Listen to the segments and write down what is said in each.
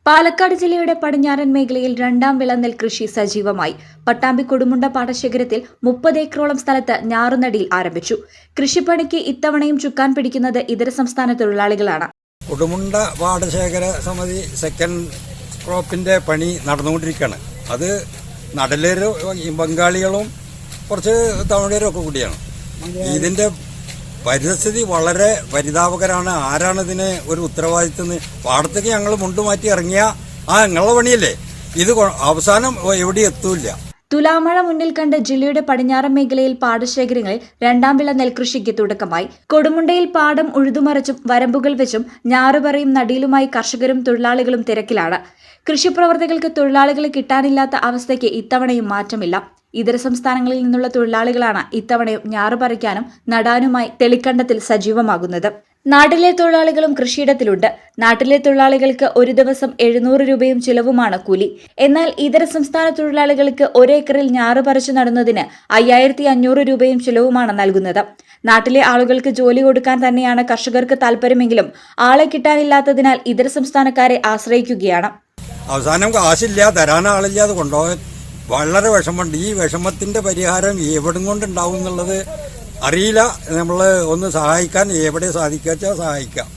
പാലക്കാട് ജില്ലയുടെ പടിഞ്ഞാറൻ മേഖലയിൽ രണ്ടാം വിള നെൽകൃഷി സജീവമായി. പട്ടാമ്പി കൊടുമുണ്ട പാടശേഖരത്തിൽ 30 ഏക്കറോളം സ്ഥലത്ത് ഞാറുനടിയിൽ ആരംഭിച്ചു. കൃഷിപ്പണിക്ക് ഇത്തവണയും ചുക്കാൻ പിടിക്കുന്നത് ഇതര സംസ്ഥാന തൊഴിലാളികളാണ്. കൊടുമുണ്ട പാടശേഖര സമിതി സെക്കൻഡ് ക്രോപ്പിന്റെ പണി നടന്നുകൊണ്ടിരിക്കുകയാണ്. അത് നടലേരും ബംഗാളികളും കുറച്ച് തമിഴരും ഒക്കെ കൂടിയാണ്. ഇതിന്റെ പരിസ്ഥിതി വളരെ പരിതാപകരമാണ്. ആരാണ് ഇതിന് ഒരു ഉത്തരവാദിത്വം? പാടത്തേക്ക് ഞങ്ങൾ മുണ്ടുമാറ്റി ഇറങ്ങിയ ഞങ്ങളുടെ പണിയല്ലേ ഇത്, അവസാനം എവിടെ എത്തൂല്ല. തുലാമഴ മുന്നിൽ കണ്ട് ജില്ലയുടെ പടിഞ്ഞാറൻ മേഖലയിൽ പാടശേഖരങ്ങളിൽ രണ്ടാം വിള നെൽകൃഷിക്ക് തുടക്കമായി. കൊടുമുണ്ടയിൽ പാടം ഉഴുതുമറിച്ചും വരമ്പുകൾ വെച്ചും ഞാറുപറയും നടിയിലുമായി കർഷകരും തൊഴിലാളികളും തിരക്കിലാണ്. കൃഷിപ്രവർത്തികൾക്ക് തൊഴിലാളികളെ കിട്ടാനില്ലാത്ത അവസ്ഥയ്ക്ക് ഇത്തവണയും മാറ്റമില്ല. ഇതര സംസ്ഥാനങ്ങളിൽ നിന്നുള്ള തൊഴിലാളികളാണ് ഇത്തവണയും ഞാറുപറിക്കാനും നടാനുമായി തെളിക്കണ്ടത്തിൽ സജീവമാകുന്നത്. നാട്ടിലെ തൊഴിലാളികളും കൃഷിയിടത്തിലുണ്ട്. നാട്ടിലെ തൊഴിലാളികൾക്ക് ഒരു ദിവസം 700 രൂപയും ചിലവുമാണ് കൂലി. എന്നാൽ ഇതര സംസ്ഥാന തൊഴിലാളികൾക്ക് ഒരേക്കറിൽ ഞാറ് പറിച്ചു നടുന്നതിന് 5500 രൂപയും ചിലവുമാണ് നൽകുന്നത്. നാട്ടിലെ ആളുകൾക്ക് ജോലി കൊടുക്കാൻ തന്നെയാണ് കർഷകർക്ക് താൽപര്യമെങ്കിലും ആളെ കിട്ടാനില്ലാത്തതിനാൽ ഇതര സംസ്ഥാനക്കാരെ ആശ്രയിക്കുകയാണ്. അവസാനം കാശില്ല, തരാൻ ആളില്ലാതെ കൊണ്ടുപോകാൻ വളരെ വിഷമമുണ്ട്. ഈ വിഷമത്തിന്റെ പരിഹാരം എവിടം കൊണ്ടുണ്ടാവും എന്നുള്ളത് അറിയില്ല. നമ്മൾ ഒന്ന് സഹായിക്കാൻ എവിടെ സാധിക്കാച്ചാൽ സഹായിക്കാം.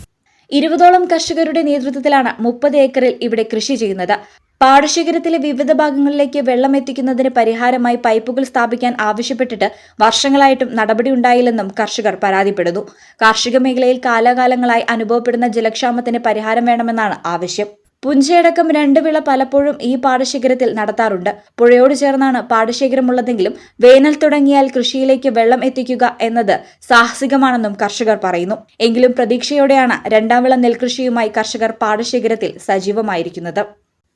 20ഓളം കർഷകരുടെ നേതൃത്വത്തിലാണ് 30 ഏക്കറിൽ ഇവിടെ കൃഷി ചെയ്യുന്നത്. പാടശേഖരത്തിലെ വിവിധ ഭാഗങ്ങളിലേക്ക് വെള്ളം എത്തിക്കുന്നതിന് പരിഹാരമായി പൈപ്പുകൾ സ്ഥാപിക്കാൻ ആവശ്യപ്പെട്ടിട്ട് വർഷങ്ങളായിട്ടും നടപടി ഉണ്ടായില്ലെന്നും കർഷകർ പരാതിപ്പെടുന്നു. കാർഷിക മേഖലയിൽ കാലാകാലങ്ങളായി അനുഭവപ്പെടുന്ന ജലക്ഷാമത്തിന് പരിഹാരം വേണമെന്നാണ് ആവശ്യം. പുഞ്ചയടക്കം 2 വിള പലപ്പോഴും ഈ പാടശേഖരത്തിൽ നടത്താറുണ്ട്. പുഴയോട് ചേർന്നാണ് പാടശേഖരമുള്ളതെങ്കിലും വേനൽ തുടങ്ങിയാൽ കൃഷിയിലേക്ക് വെള്ളം എത്തിക്കുക എന്നത് സാഹസികമാണെന്നും കർഷകർ പറയുന്നു. എങ്കിലും പ്രതീക്ഷയോടെയാണ് രണ്ടാം വിള നെൽകൃഷിയുമായി കർഷകർ പാടശേഖരത്തിൽ സജീവമായിരിക്കുന്നത്.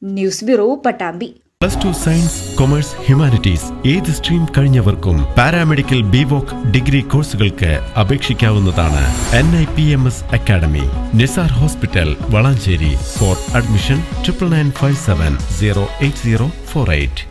News bureau, Pattambi. +2 science, commerce, humanities ഏത് സ്ട്രീം കഴിഞ്ഞവർക്കും പാരാമെഡിക്കൽ ബിവോക് ഡിഗ്രി കോഴ്സുകൾക്ക് അപേക്ഷിക്കാവുന്നതാണ്. NIPMS academy, Nisar hospital, Valanchery. For admission 9957 08048.